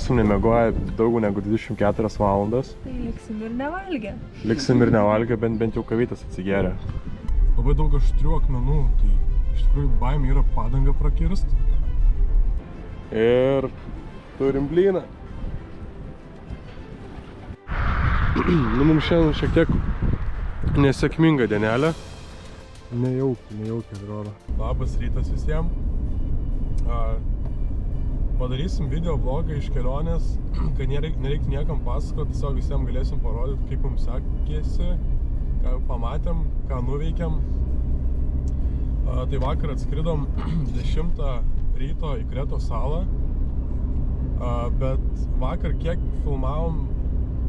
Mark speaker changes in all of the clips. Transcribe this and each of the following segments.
Speaker 1: esam nemiegoję daugiau negu 24 valandas.
Speaker 2: Tai liksim ir nevalgę.
Speaker 1: Liksim ir nevalgę, bent jau kavytės atsigėrę. Labai daug aštrių akmenų, tai iš tikrųjų baimė yra padangą prakirst. Ir turim blyną. Mums šiandien šiek tiek nesėkminga dienelė. Nejaukiai atrodo. Labas rytas visiems. Padarysim video vlogą iš kelionės, kad nereiktų niekam pasakoti, tiesiog visiems galėsim parodyti, kaip mums sekėsi, ką pamatėm, ką nuveikėm. Tai vakar atskridom 10 ryto į Kretos salą, bet vakar kiek filmavom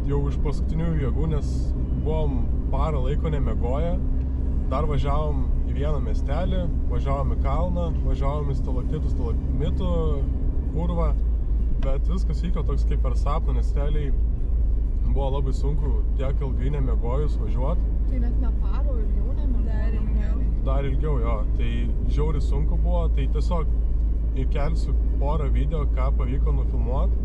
Speaker 1: jau iš paskutinių jėgų, nes buvom parą laiko nemiegoję. Dar važiavom į vieną miestelį, važiavom į kalną, važiavom į stalaktitų, stalagmitų urvą, bet viskas vyko toks kaip per sapną, nes realiai buvo labai sunku tiek ilgai nemiegojus važiuoti.
Speaker 3: Tai net ne paro, ilgiau nemiegojau.
Speaker 1: Dar ilgiau, jo. Tai žiauriai sunku buvo, tai tiesiog įkelsiu porą video, ką pavyko nufilmuoti.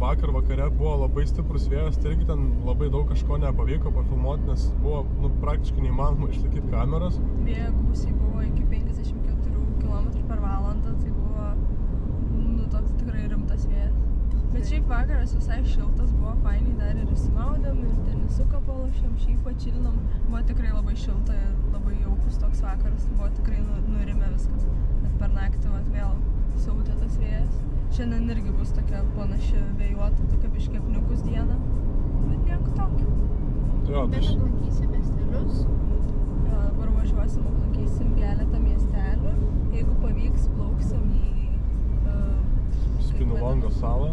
Speaker 1: Vakar vakare buvo labai stiprus vėjas, tai irgi ten labai daug kažko nepavyko pafilmuoti, nes buvo praktiškai neįmanoma išlaikyti kameras.
Speaker 2: Vėjo gūsiai buvo iki 54 km/h, tai buvo toks tikrai rimtas vėjas. Bet šiaip vakaras visai šiltas, buvo fainiai, dar ir įsimaudėm, ir tenisuką palošėm, šiaip pačilinam. Buvo tikrai labai šilta ir labai jaukus toks vakaras, buvo tikrai nurimę viskas. Bet per naktį vėl siautė tas vėjas. Šiandien irgi bus tokia panaši vėjuota, tokia biškį apniukus diena, bet nieko tokio.
Speaker 3: Bet aplankysim miestelius.
Speaker 2: Dabar važiuosim, aplankysim keletą miestelių. Jeigu pavyks, plauksim į
Speaker 1: Spinulongo salą.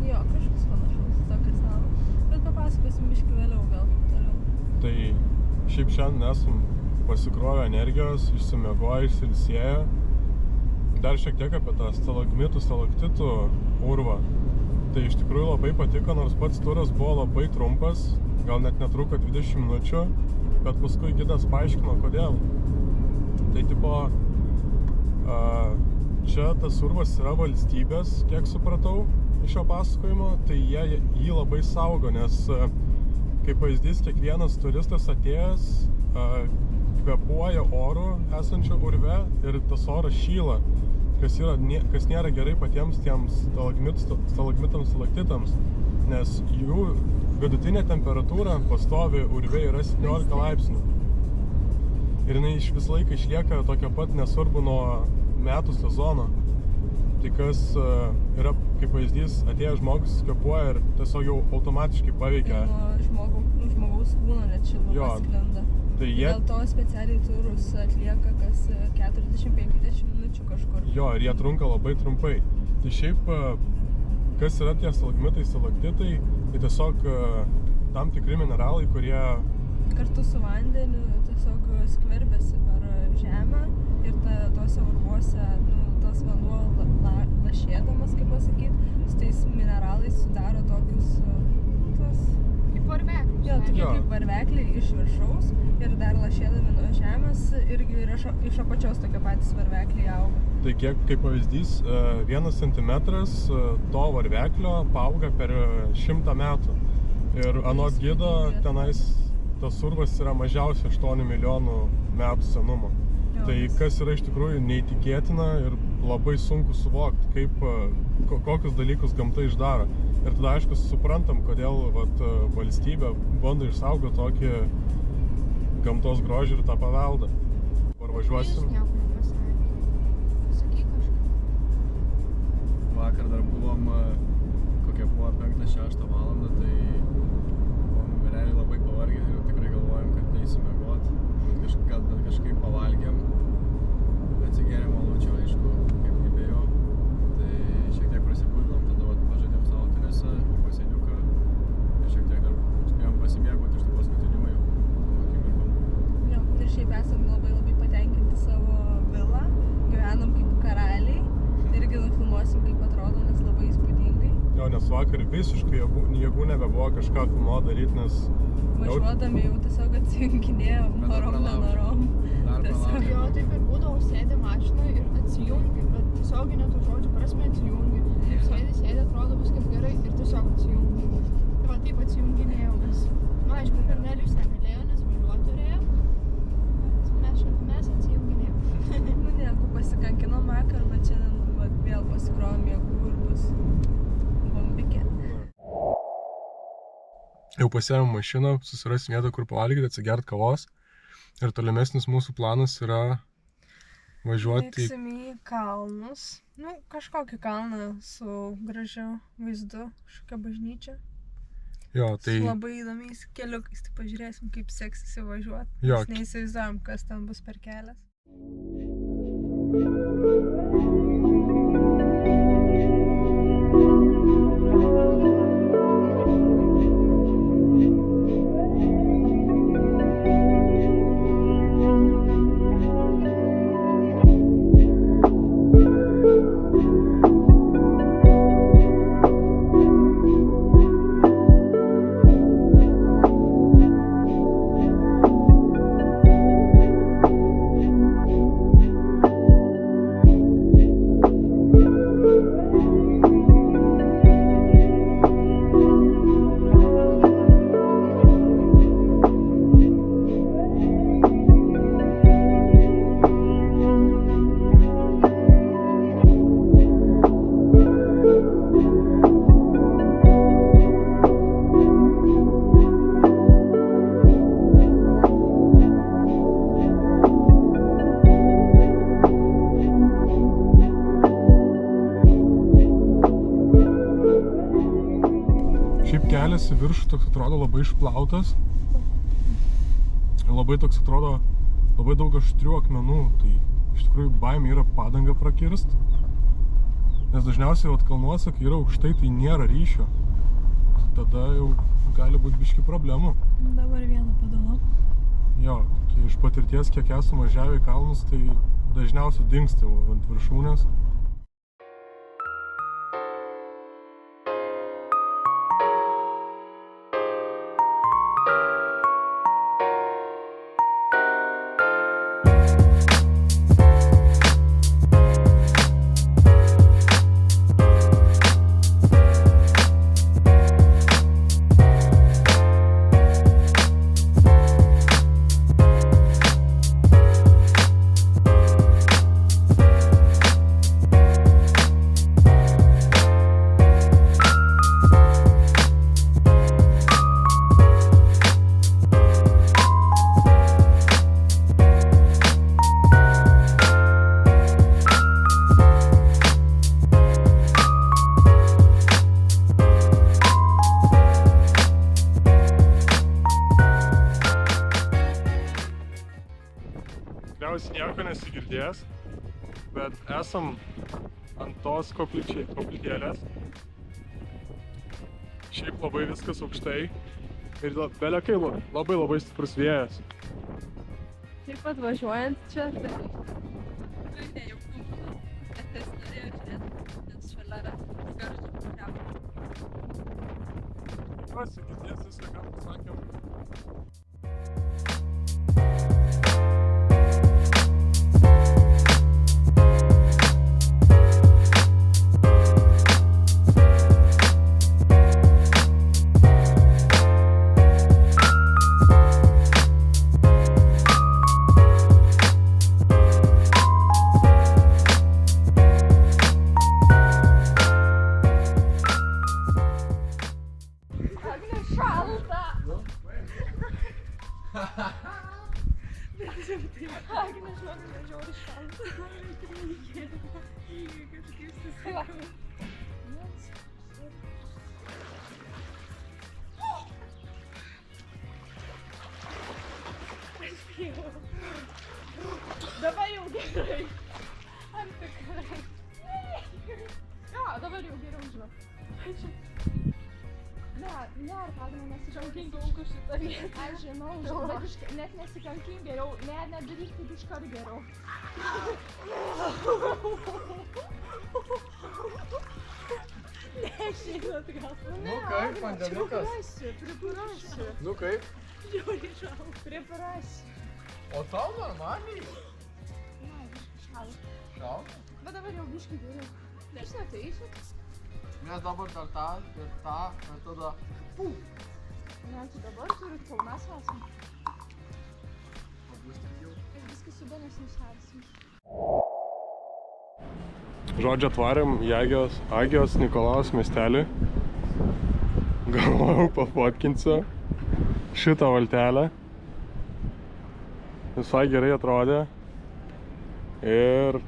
Speaker 2: Jo, kažkas panašaus, tokia salą. Bet papasakosim biškį vėliau gal toliau.
Speaker 1: Tai šiaip šiandien esam pasikrovę energijos, išsimiegoję, išsilsėję. Dar šiek tiek apie tą stalagmitų, stalaktitų urvą. Tai iš tikrųjų labai patiko, nors pats turas buvo labai trumpas, gal net netruko 20 minučių, bet paskui gidas paaiškino, kodėl. Tai tipo, čia tas urvas yra valstybės, kiek supratau iš šio pasakojimo, tai jie jį labai saugo, nes kaip pavyzdys, kiekvienas turistas atėjęs kvėpuoja oru esančiu urve ir tas oras šyla, kas nėra gerai patiems tiems stalagmitams, stalaktitams, nes jų vidutinė temperatūra pastovi urve yra 17 laipsnių. Ir jinai vis laiką išlieka tokia pat nesvarbu nuo metų sezono. Tai kas yra, kaip pavyzdys, atėjęs žmogus kvėpuoja ir tiesiog jau automatiškai paveikia.
Speaker 2: Nuo žmogaus kūno net šilumas sklinda.
Speaker 1: Tai
Speaker 2: dėl to specialiai turus atlieka kas 40-50 minučių kažkur.
Speaker 1: Jo, ir jie trunka labai trumpai. Tai šiaip, kas yra tie stalagmitai, stalaktitai, tai tiesiog tam tikri mineralai, kurie
Speaker 2: kartu su vandeniu tiesiog skverbiasi per žemę ir tose urvuose tas vanduo lašėdamas, kaip pasakyti, su tais mineralais sudaro tokius
Speaker 3: kaip varveklius.
Speaker 2: Jo, tokie kaip varvekliai iš viršaus ir dar lašėdami nuo žemės irgi iš apačios tokie patys varvekliai auga.
Speaker 1: Tai kiek, kaip pavyzdys, 1 centimetras to varveklio paauga per 100 metų. Ir anot gido tenais tas urvas yra mažiausiai 8 milijonų metų senumo. Tai kas yra iš tikrųjų neįtikėtina ir labai sunku suvokti, kokius dalykus gamta išdaro. Ir tada aišku suprantam, kodėl valstybė bando išsaugoti tokį gamtos grožį ir tą paveldą. Važiuosim.
Speaker 4: Vakar dar buvom, kokia buvo 5-6 valandą, tai buvom realiai labai pavargę ir tikrai galvojom, kad neįsimiegot. Gal kažkaip pavalgėm, atsigėrėm alučio, aišku, kaip gebėjo. Tai šiek tiek prasibudinom, tada pažaidėm savo tenisą, baseniuką ir šiek tiek dar spėjom pasimėgoti iš tų paskutinių jau akimirkom.
Speaker 2: Jo, ir šiaip esam labai patenkinti savo vilą, gyvenam kaip karaliai, irgi nufilmuosim, kaip atrodo, nes labai įspūdingai.
Speaker 1: Jo, nes vakar visiškai jėgų nebebuvo kažką filmuoti daryti, nes
Speaker 2: važiuodami jau tiesiog atsijunginėjom, norom, nenorom.
Speaker 3: Jo, taip ir būdavo, sėdi mašinoje ir atsijungi, bet tiesioginė tų žodžių prasme atsijungi. Taip sėdi
Speaker 1: jau pasiėmėm mašiną, susirasim vietą, kur pavalgyti, atsigert kavos. Ir tolimesnis mūsų planas yra važiuoti
Speaker 2: Vyksim į kalnus. Nu, kažkokį kalną su gražiu vaizdu, kažkokia bažnyčia.
Speaker 1: Jo, tai...
Speaker 2: Su labai įdomiais keliukais, tai pažiūrėsim, kaip seksis įvažiuoti.
Speaker 1: Jo.
Speaker 2: Mes neįsivaizduojam, kas ten bus per kelias.
Speaker 1: Kelias į viršų toks atrodo labai išplautas. Labai toks atrodo labai daug aštrių akmenų. Tai iš tikrųjų baimė yra padangą prakirst. Nes dažniausiai kalnuose, kai yra aukštai, tai nėra ryšio. Tada jau gali būti biški problemų.
Speaker 2: Dabar vieną padalau.
Speaker 1: Jo, iš patirties, kiek esame važiavę į kalnus, tai dažniausiai dingsta ant viršūnės. Nieko nesigirdės, bet esam ant tos koplytėlės. Šiaip labai viskas aukštai ir belekai labai stiprus vėjas.
Speaker 2: Taip pat važiuojant čia, tai nejauku būna, bet tas norėjo žiūrėti, nes šalia yra garždžių pažiavo.
Speaker 1: Pasigirdės viską, ką pasakėm.
Speaker 3: Dabar jau gerai. Ar tikrai? Jo, dabar jau geriau žinau. Ne, ar Agne nesikankink sunku šitą vietą. Aš žinau, bet net nesikankink geriau, nedaryk taip iškart geriau. Nešinat gal.
Speaker 4: Nu kaip, pandemikas?
Speaker 3: Priprasiu.
Speaker 4: Nu kaip?
Speaker 3: Žiūri šau. Priprasiu.
Speaker 4: O tau normaliai?
Speaker 3: Na, biškai šau.
Speaker 4: Šau?
Speaker 3: Bet dabar jau biškai geriau. Jūs neteisit?
Speaker 4: Mes dabar dar tą ir tada... Pū!
Speaker 3: Ne, tu dabar turit, kol mes esam.
Speaker 4: Pabus ilgiau.
Speaker 3: Ir viskas subanės nusiarsim.
Speaker 1: Žodžiu, atvarėm į Agijos Nikolaus miestelį. galvojau pafotkinsiu šitą valtelę. Visai gerai atrodė. Ir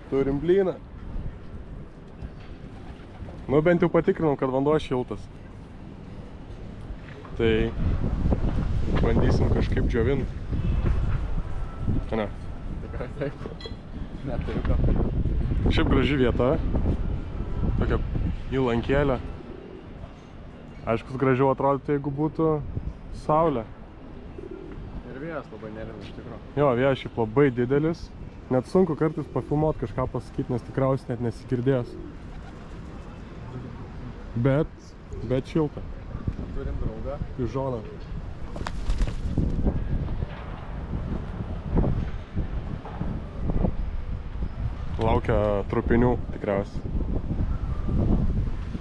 Speaker 1: turim blyną. Nu, bent jau patikrinau, kad vanduo šiltas. Tai bandysim kažkaip džiovinti. Ne.
Speaker 4: Tikrai taip. Neturiu ką.
Speaker 1: Šiaip graži vieta. Tokia įlankėlė. Aišku, gražiau atrodytų, jeigu būtų saulė.
Speaker 4: Ir vėjas labai nervina iš tikrųjų.
Speaker 1: Jo, vėjas šiaip labai didelis. Net sunku kartais pafilmuot kažką pasakyti, nes tikriausiai net nesigirdės. Bet šilta.
Speaker 4: Turim draugą.
Speaker 1: Pižoną. Laukia trupinių tikriausiai.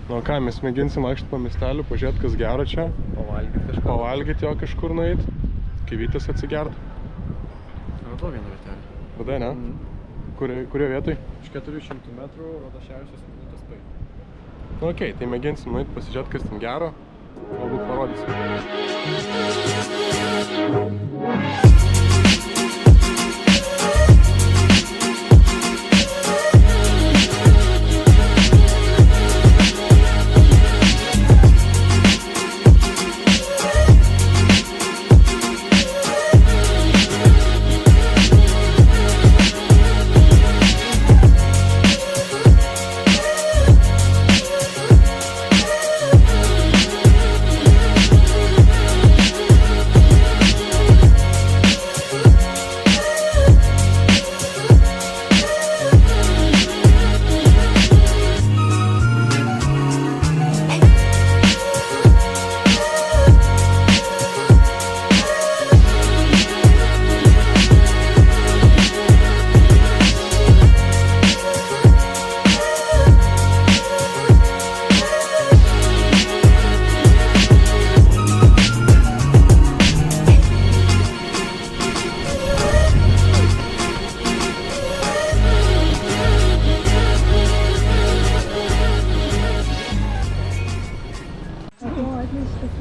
Speaker 1: Nu ką, mes mėginsim vaikščioti po miesteliu, pažiūrėti, kas gero čia.
Speaker 4: Pavalgyti kažką.
Speaker 1: Pavalgyti jo kažkur nueit. Kaivytės atsigert.
Speaker 4: Radau vieną vietelę.
Speaker 1: Radai, ne? Kurioje vietoj?
Speaker 4: Už 400 metrų Rodašiavičiaus minutės paeit.
Speaker 1: Nu okei, tai mėginsim nueit pasižiūrėti, kas ten gero. Galbūt parodysim.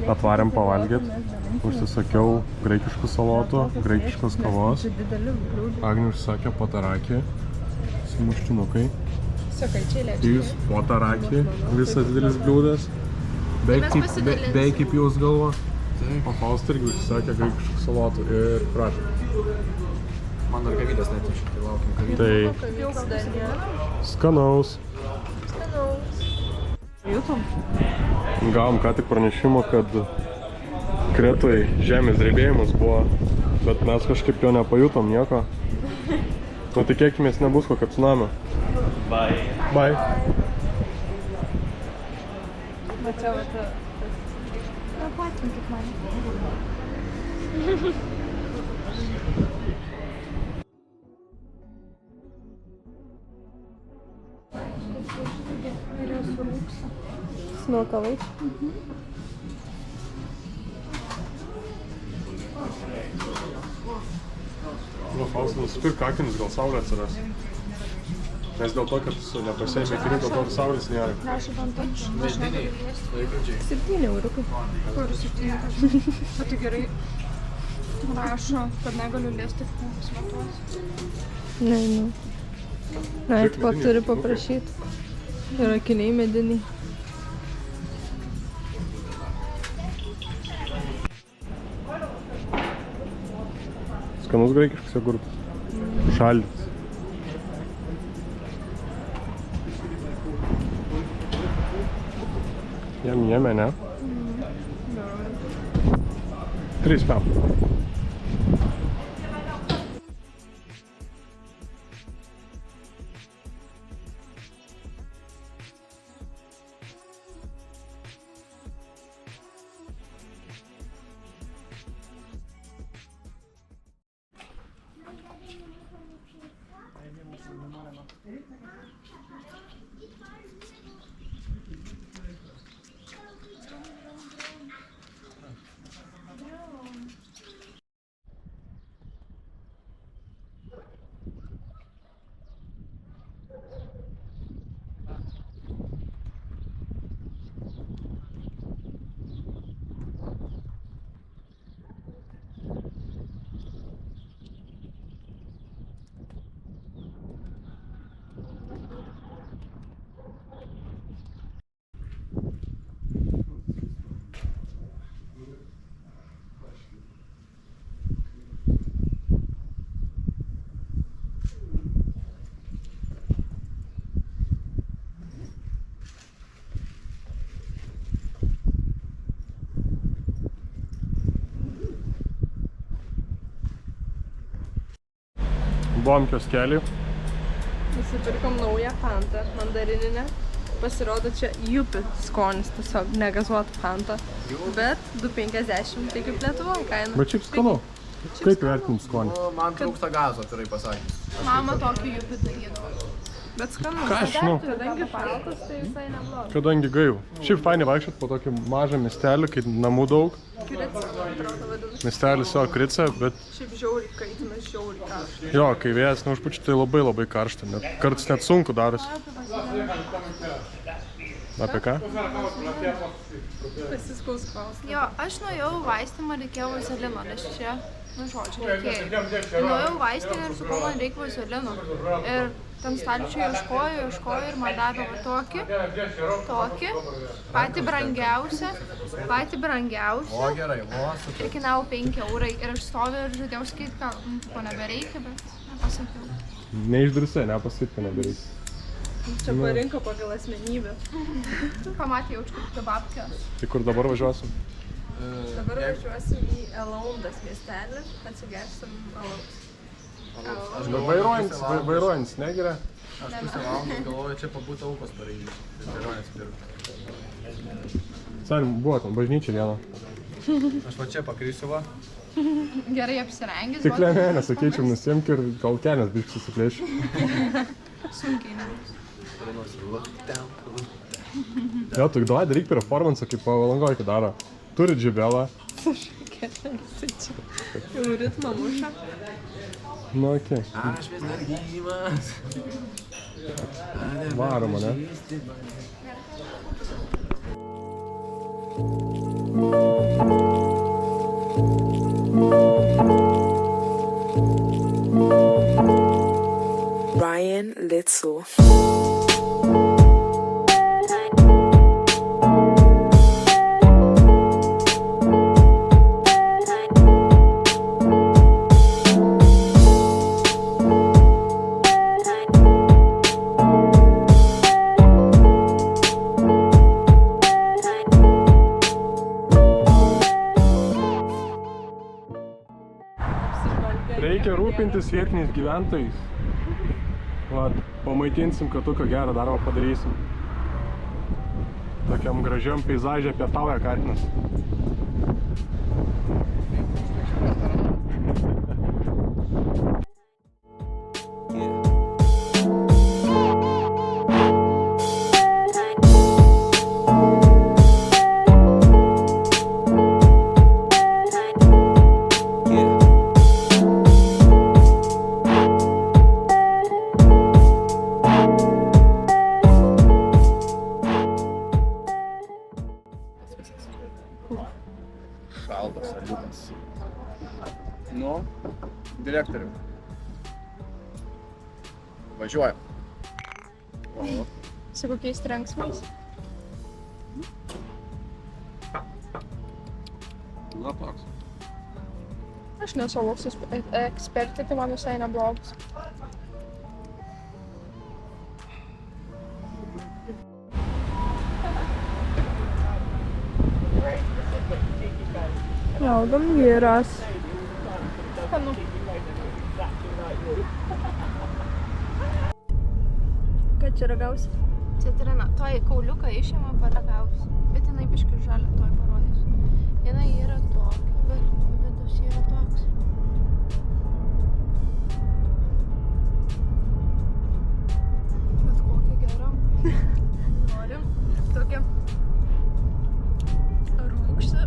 Speaker 1: Atvarėm pavalgyt. Užsisakiau graikiškų salotų, graikiškos kavos. Agnė užsisakė potarakį, sumuštinukai. Jūs potarakį, visas didelis bliūdas. Beveik kaip jūs galvo. O Fausta irgi užsisakė graikiškų salotų ir prašau.
Speaker 4: Man dar kavytės netyčia, tai laukim kavytės.
Speaker 1: Tai skanaus. Gavom ką tik pranešimą, kad Kretoj žemės drebėjimas buvo, bet mes kažkaip jo nepajutom nieko. Nu tikėkimės nebus kokio tsunamio.
Speaker 4: Bye.
Speaker 1: Bye.
Speaker 2: Va čia va ta...
Speaker 3: Patinkit mane.
Speaker 2: Smilkalai.
Speaker 1: Fausta, nusipirk akinius, gal saulė atsiras. Nes dėl to, kad nepasėmė akinių, dėl to saulės nėra.
Speaker 3: Prašau, vantač.
Speaker 4: Mediniai laikrodžiai.
Speaker 2: 7 euriukai.
Speaker 3: Kur 7 eurų? O tai gerai. Rašo, kad negaliu liesti, kaip mums matuos.
Speaker 2: Nežinau. Na, tipo turi paprašyti. Ir akiniai mediniai.
Speaker 1: Skanus graikiškas jogurtas. Šaldytas. Jame, ne? 3 metų. buvom kioskelį.
Speaker 2: Nusipirkom naują fantą, mandarininę. Pasirodo čia jupi skonis, tiesiog negazuota fanta. Bet 2,50, tai kaip Lietuvoje kaina.
Speaker 1: Bet šiaip skanu. Kaip vertinti skonį?
Speaker 4: Man trūksta gazo, atvirai pasakys.
Speaker 3: Mama tokį jupį darydavo.
Speaker 2: Bet skanu.
Speaker 1: Ką aš žinau?
Speaker 2: Kadangi šaltas, tai visai neblogai.
Speaker 1: Kadangi gaivu. Šiaip fainai vaikščiot po tokį mažą miestelį, kai namų daug.
Speaker 2: Krica, atrodo vadinasi.
Speaker 1: Miestelis jo Krica, bet
Speaker 2: Šiaip žiauriai kaitina, žiauriai karšta.
Speaker 1: jo, kai vėjas neužpučia, tai labai karšta. Kartais net sunku darosi. Apie ką?
Speaker 2: Pasiskaus klausimą.
Speaker 3: Jo, aš nuėjau į vaistinę, man reikėjo vazelino, nes čia, žodžiu, reikėjo. Nuėjau į vaistinę ir sakau, man reikia vazelino. Ir ten stalčių ieškoju ir man davė tokį, patį brangiausią.
Speaker 4: O gerai, o su
Speaker 3: Ir kainavo 5 eurai. Ir aš stoviu ir žadėjau sakyti, kad ko nebereikia, bet nepasakiau.
Speaker 1: Neišdrįsai, nepasakyt, kad nebereikia.
Speaker 2: Čia parinko pagal asmenybę.
Speaker 3: Pamatė jaučiu kaip babkė.
Speaker 1: Tai kur dabar važiuosim?
Speaker 2: Dabar važiuosim į Elaundas miestelį, atsigersim alaus.
Speaker 1: Vairuojantis negeria.
Speaker 4: Aš pusę valandos galvoju, čia pabūti aukos pareidžiu. Tai vairuojantis pirkti.
Speaker 2: Sen,
Speaker 1: buvo ten bažnyčia viena.
Speaker 4: Aš va čia pakrysiu va.
Speaker 3: Gerai apsirengęs.
Speaker 1: Tik liemenę, sakyčiau, nusimk ir gal kelnes biškai susiplėšiu.
Speaker 3: Sunkiai nebus.
Speaker 1: Jo, tu davai daryk performansą, kaip Palangoj daro. Turi džibelą.
Speaker 2: jau ritmą muša.
Speaker 1: Nu, okei.
Speaker 4: Aš vis dar gyvas.
Speaker 1: Varo mane.
Speaker 5: Ryan Litzel.
Speaker 1: Reikia rūpintis vietiniais gyventojais. Va, pamaitinsim, kad tokio gerą darbą padarysim. Tokiam gražiam peizažė pietauja katinas.
Speaker 4: Šaltas aliukas. Nu, direktoriau. Važiuojam.
Speaker 3: Su kokiais trenksmais?
Speaker 1: Na, toks.
Speaker 3: Aš nesu alaus ekspertė, tai man visai neblogas.
Speaker 2: Valgom gyras.
Speaker 3: Skanu.
Speaker 2: Ką čia ragausi?
Speaker 3: Citrina. Toj kauliuką išėmą paragausi. Bet jinai biškai žalia, toj parodysiu. Jinai yra tokia, bet vidus yra toks. Bet kokia gera.
Speaker 2: Norim tokią rūgštį,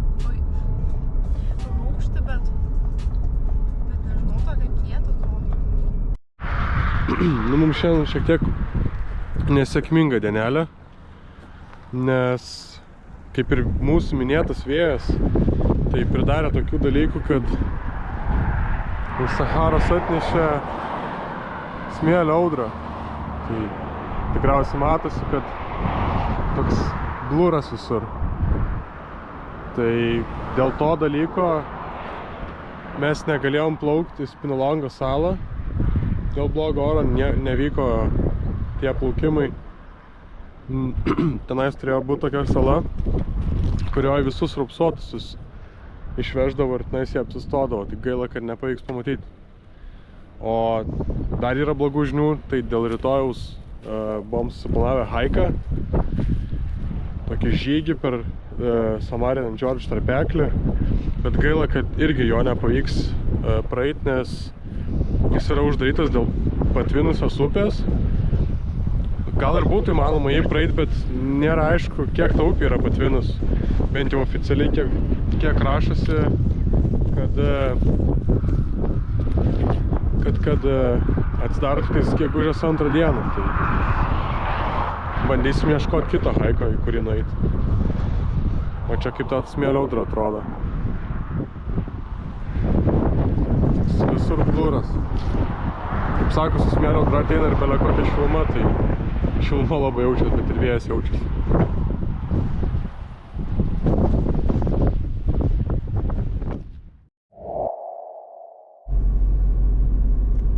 Speaker 2: bet nežinau, tokia kieta atrodo.
Speaker 1: Nu, mums šiandien šiek tiek nesėkminga dienelė, nes kaip ir mūsų minėtas vėjas, tai pridarė tokių dalykų, kad iš Saharos atnešė smėlio audrą. Tai tikriausiai matosi, kad toks bluras visur. Tai dėl to dalyko mes negalėjom plaukti į Spinalongo salą. Dėl blogo oro nevyko tie plaukimai. Tenais turėjo būti tokia sala, kurioje visus raupsuotusius išveždavo ir tenais jie apsistodavo. Tik gaila, kad nepavyks pamatyti. O dar yra blogų žinių, tai dėl rytojaus buvom susiplanavę haiką, tokį žygį per Samarin and George tarpeklį, bet gaila, kad irgi jo nepavyks praeit, nes jis yra uždarytas dėl patvinusios upės. Gal ir būtų įmanoma jį praeit, bet nėra aišku, kiek ta upė yra patvinus. Bent jau oficialiai, kiek rašosi, kad atsidaro tiktais gegužės 2 dieną. Tai bandysim ieškoti kito haiko, į kurį nueiti. O čia kaip ta smėlio audra atrodo. Visur blūras. Kaip sako, su smėlio audra ateina ir bele kokia šiluma, tai šiluma labai jaučiasi, bet ir vėjas jaučiasi.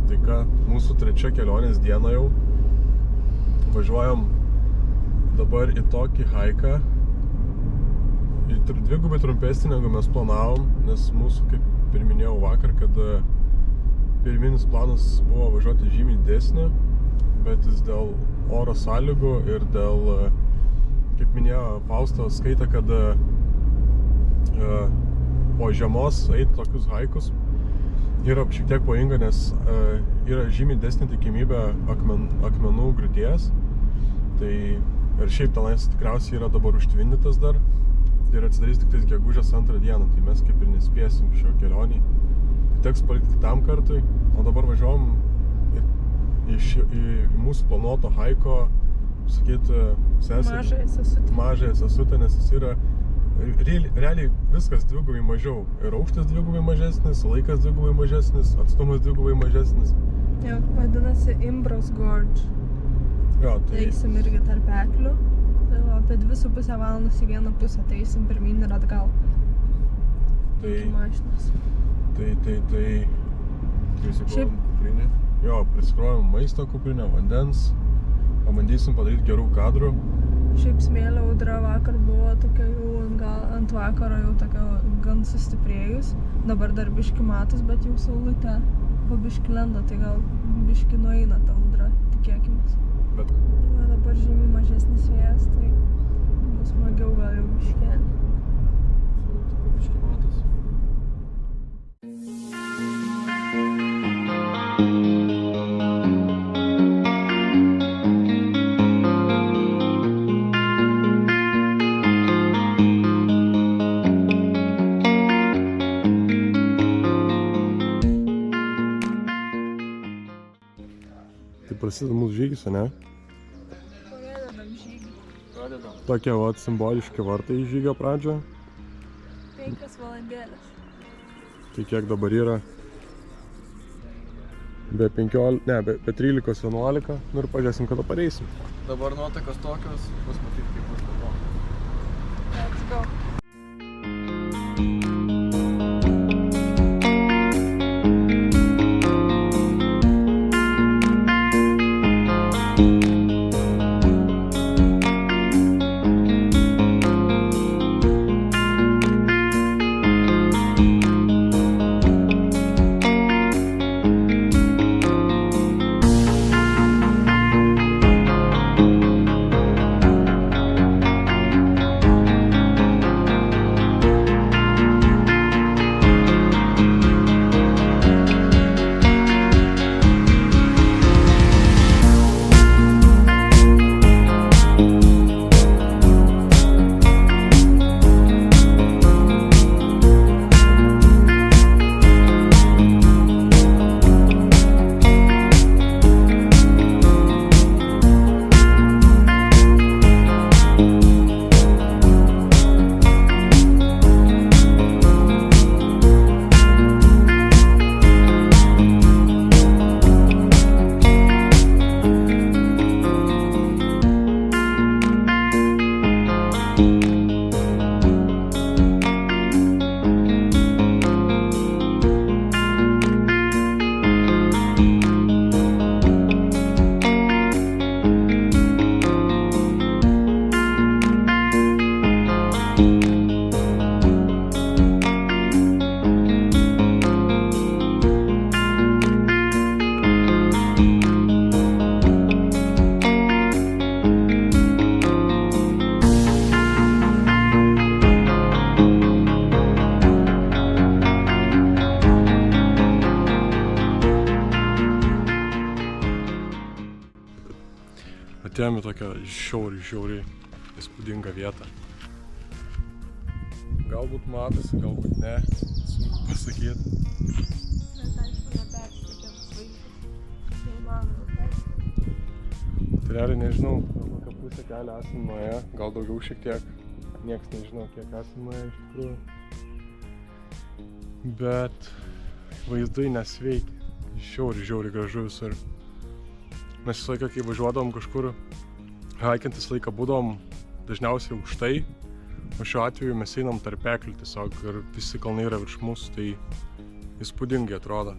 Speaker 1: Tai ką, mūsų 3 kelionės diena jau. Važiuojam dabar į tokį haiką. Į dvigubai trumpesnį, negu mes planavom, nes mūsų, kaip ir minėjau vakar, kad pirminis planas buvo važiuoti žymiai didesnį, bet jis dėl oro sąlygų ir dėl, kaip minėjo Fausta, skaitė, kad po žiemos eiti tokius haikus yra šiek tiek pavojinga, nes yra žymiai didesnė tikimybė akmenų griūties. Tai ir šiaip tenais tikriausiai yra dabar užtvindytas dar ir atsidarys tik tais gegužės 2 dieną, tai mes kaip ir nespėsim šio kelionį. Tai teks palikti kitam kartui, o dabar važiuojam į mūsų planuoto haiko, sakyti, mažąją sesutę, nes jis yra realiai viskas dvigubai mažiau. Ir aukštas dvigubai mažesnis, laikas dvigubai mažesnis, atstumas dvigubai mažesnis.
Speaker 2: Jau, vadinasi Imbros Gorge.
Speaker 1: Jo, tai...
Speaker 2: Eisim irgi tarpeklių. Tai apie 2,5 valandas į vieną pusę, tai eisim pirmyn ir atgal. Iki mašinos.
Speaker 1: Šiaip... Jo, prisikrovėm maisto kuprinę, vandens, pabandysim padaryti gerų kadrų.
Speaker 2: Šiaip smėlio audra vakar buvo tokia jau ant vakaro jau tokia gan sustiprėjus. Dabar dar biški matos, bet jau saulutė po biški lenda, tai gal biški nueina ta audra, tikėkimės.
Speaker 1: Bet...
Speaker 2: Va, dabar žymiai mažesnis vėjas, tai bus smagiau gal jau biškelį.
Speaker 4: Saulutė po biški matos.
Speaker 1: Prasideda mūsų žygis, ne?
Speaker 2: Pradedam žygį.
Speaker 4: Pradedam.
Speaker 1: Tokie vat simboliški vartai į žygio pradžią.
Speaker 2: 5 valandėlės.
Speaker 1: Tai kiek dabar yra? Be 13:11. Nu ir pažiūrėsim, kada pareisim.
Speaker 4: Dabar nuotaikos tokios, bus matyti, kaip bus dabar.
Speaker 2: Let's go.
Speaker 1: Atėjome į tokią žiauriai įspūdingą vietą. Galbūt matosi, galbūt ne, sunku pasakyti.
Speaker 2: Bet aišku, nepersitikėtas vaizdas. Neįmanoma persitikėti.
Speaker 1: Tai realiai nežinau, kokią pusę kelią esame nuėję, gal daugiau šiek tiek. Niekas nežinau, kiek esame nuėję iš tikrųjų. Bet vaizdai nesveiki. Žiauriai gražu visur. Mes visą laiką, kai važiuodavom kažkur haikinti, visą laiką būdavom dažniausiai aukštai, o šiuo atveju mes einam tarpekliu tiesiog ir visi kalnai yra virš mūsų, tai įspūdingai atrodo.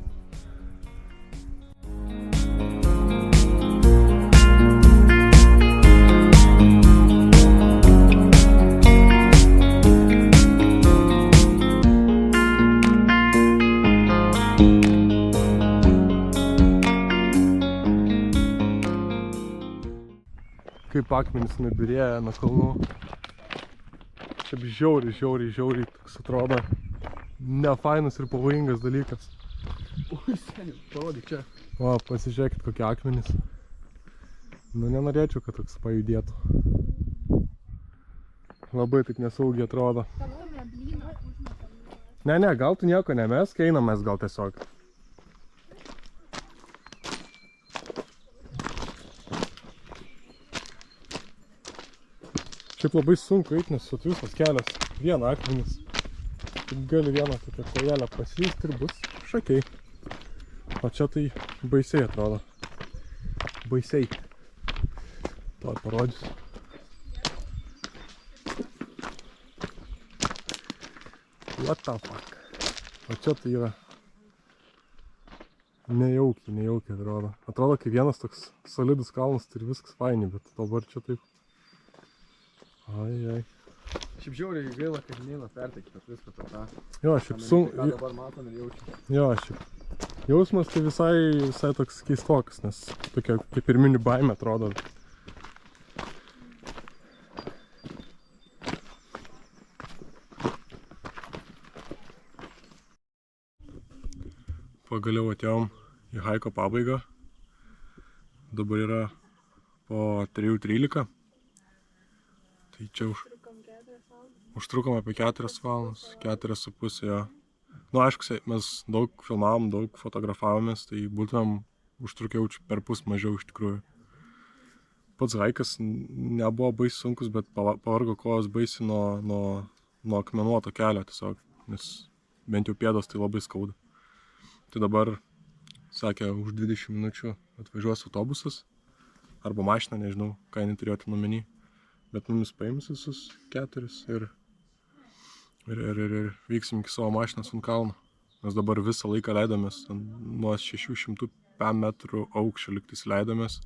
Speaker 1: Kaip akmenys nubyrėja nuo kalnų. Šiaip žiauriai toks atrodo nefainas ir pavojingas dalykas.
Speaker 4: Ui, seniai, parodyk čia.
Speaker 1: O, pasižiūrėkit kokie akmenys. Nu, nenorėčiau, kad toks pajudėtų. Labai taip nesaugiai atrodo. Ne, gal tu nieko nemesk, einam mes gal tiesiog. Šiaip labai sunku eiti, nes visas kelias vieną akmenis. Taip gali vieną tokią kojelę paslysti ir bus šakiai. O čia tai baisiai atrodo. Baisiai. To parodysiu. What the fuck? O čia tai yra nejaukiai atrodo. Atrodo, kai vienas toks solidus kalnas, tai ir viskas faini, bet dabar čia taip. Ai.
Speaker 4: Šiaip žiauriai gaila, kad neina perteikti viską per tą.
Speaker 1: Jo, šiaip sunku.
Speaker 4: Ką dabar matom ir jaučiam.
Speaker 1: Jo, šiaip. Jausmas tai visai toks keistokas, nes tokia kaip ir mini baimė atrodo. Pagaliau atėjom į haiko pabaigą. Dabar yra po 3:13. Tai čia užtrukom apie 4 valandas, 4,5 jo. Nu, aišku, mes daug filmavom, daug fotografavomės, tai būtumėm užtrukiau per pus mažiau iš tikrųjų. Pats haikas nebuvo baisiai sunkus, bet pavargo kojos baisiai nuo akmenuoto kelio tiesiog, nes bent jau pėdos tai labai skauda. Tai dabar, sakė, už 20 minučių atvažiuos autobusas, arba mašina, nežinau, ką jinai turėjo ten omeny. Bet mumis paims visus 4 ir vyksim iki savo mašinos ant kalno. Mes dabar visą laiką leidomės nuo 600 metrų aukščio lygtais leidomės.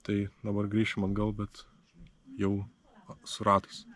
Speaker 1: Tai dabar grįšim atgal, bet jau su ratais.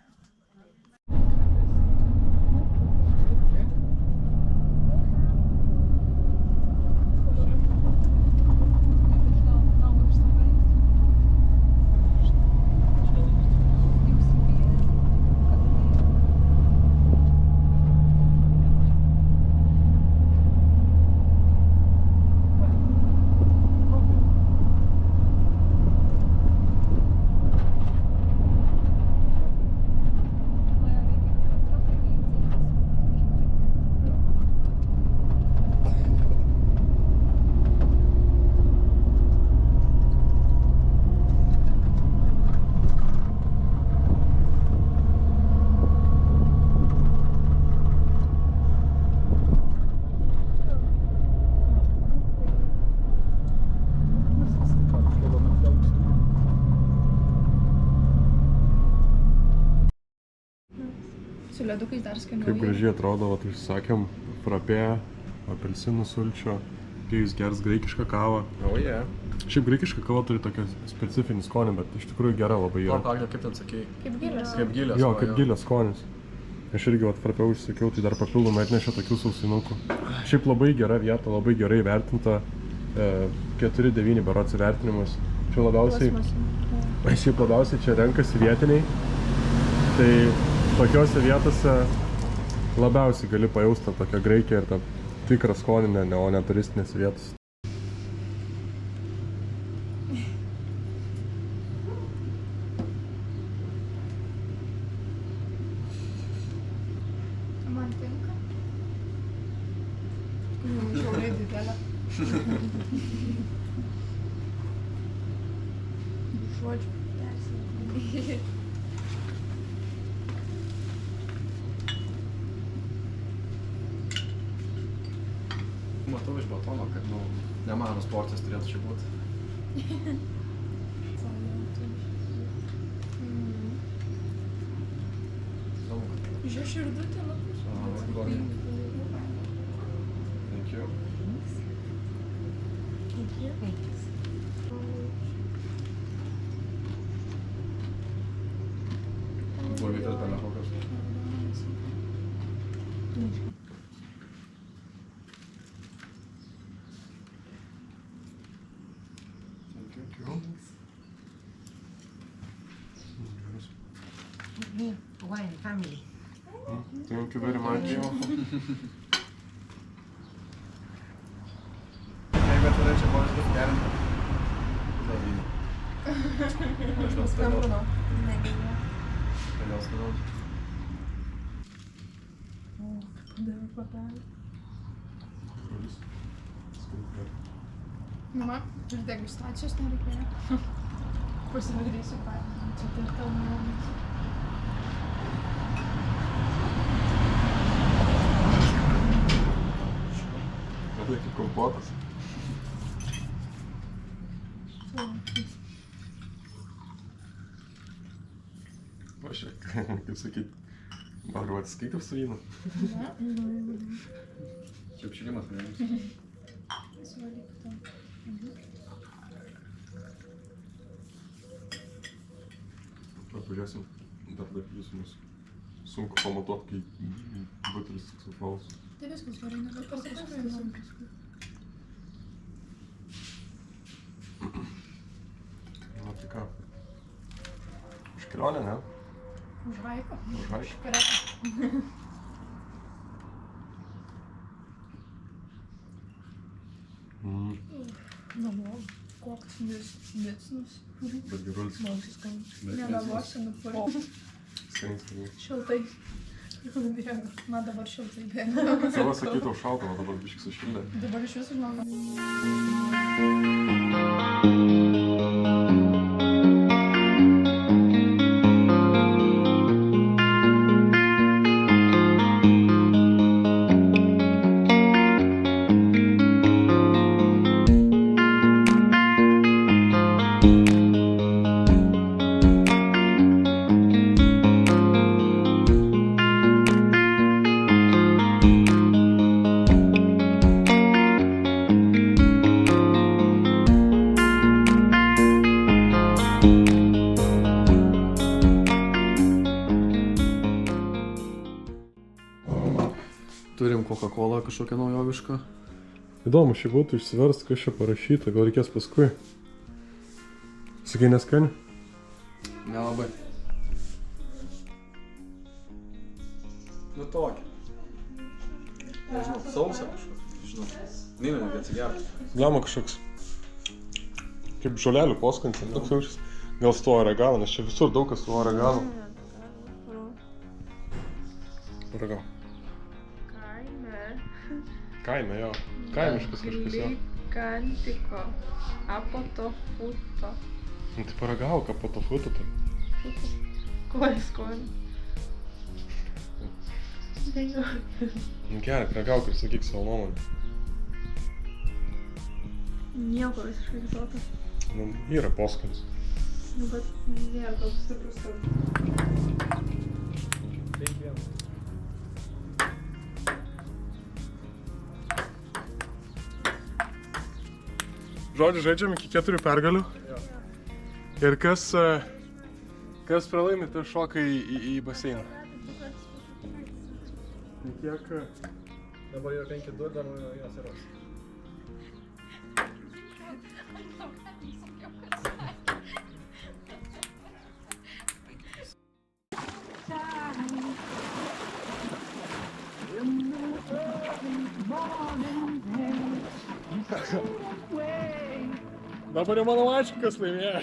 Speaker 3: Su ledukais dar skaniau.
Speaker 1: Kaip gražiai atrodo, vat užsisakėm frapė, apelsinų sulčio, Pijus gers graikišką kavą.
Speaker 4: O, jie.
Speaker 1: Šiaip graikiška kava turi tokią specifinį skonį, bet iš tikrųjų gera labai yra.
Speaker 4: Pagal, kaip ten sakei?
Speaker 3: Kaip gilės.
Speaker 4: Kaip gilės.
Speaker 1: Jo, kaip gilės skonis. Aš irgi vat frapė užsisakiau, tai dar papildomai atnešė tokių sausinukų. Šiaip labai gera vieta, labai gerai vertinta. 4,9 berods įvertinimas. Čia labiausiai čia renkasi vietiniai. Tai tokiose vietose labiausiai gali pajausti tokią Graikiją ir tą tikrą skoninę, o ne turistinės vietos.
Speaker 2: Žodžiu, persivalgyti.
Speaker 4: Matau iš batono, kad, nemažas porcijas turėtų čia būti.
Speaker 2: Žiūrė širdutė,
Speaker 4: Thank you. Bulvytės bele kokios.
Speaker 6: Wine family.
Speaker 1: Thank you very much.
Speaker 4: Jeigu atvirai čia buvo viskas gerinti. Davynį.
Speaker 2: Skambino. Negėlė.
Speaker 4: Kodėl skambino?
Speaker 2: Padavė patalį.
Speaker 3: Mama, ir degustacijos nereikėjo.
Speaker 2: Pasidarysiu patį. Čia tai tau nuomonės.
Speaker 1: Tai kaip kompotas. O šiek, kaip sakyt, noriu atsiskaityti su vynu.
Speaker 4: Čia apšilimas nevėlis.
Speaker 1: Pažiūrėsim, dar darysim, nes sunku pamatuot, kai butelis tik suplaus.
Speaker 3: Tai viskas gerai, nes paskui.
Speaker 1: Na tai ką? Už kelionę, ne?
Speaker 3: Už haiką.
Speaker 1: Už haiką.
Speaker 2: Namo, koks nicnus.
Speaker 1: Bet gerulis.
Speaker 2: Man skaniai. Nemeluosiu, nupurė.
Speaker 1: Skaniai.
Speaker 2: Šiltai. Bėga. Man dabar šiltai bėga.
Speaker 1: Savo sakytau šalta, o dabar biškis sušildė.
Speaker 2: Dabar iš jūsų žinoma.
Speaker 4: Turim Coca-Cola kažkokią naujovišką.
Speaker 1: Įdomu, šiaip būtų išsiverst, kas čia parašyta, gal reikės paskui. Sakai, neskani?
Speaker 4: Nelabai. Tokį. Nežinau, sausą kažkokį. Žinau. Neįmenu, kad atsigerti.
Speaker 1: Glema kažkoks. Kaip žolelių poskanis, toks jaučias. Gal su tuo oregano, nes čia visur daug kas su oregano. Oregano. Kaime, jo. Kaimiškas kažkas, jo.
Speaker 2: Glikantiko. Apotofuto.
Speaker 1: Nu tai paragauk, apotofuto tai.
Speaker 2: Kuo skonį?
Speaker 1: Nu gerai, paragauk ir sakyk savo nuomonę.
Speaker 2: Nieko visiškai kitokio.
Speaker 1: Nu, yra poskanis.
Speaker 2: Nu, bet nėra toks stiprus kaip. Žodžiu, žaidžiam iki 4 pergalių. Ir kas pralaimi, tas šoka į baseiną. Kiek...
Speaker 4: Dabar jau 5-2, dar jos yra.
Speaker 1: Dabar jau mano aišku, kas laimėjo.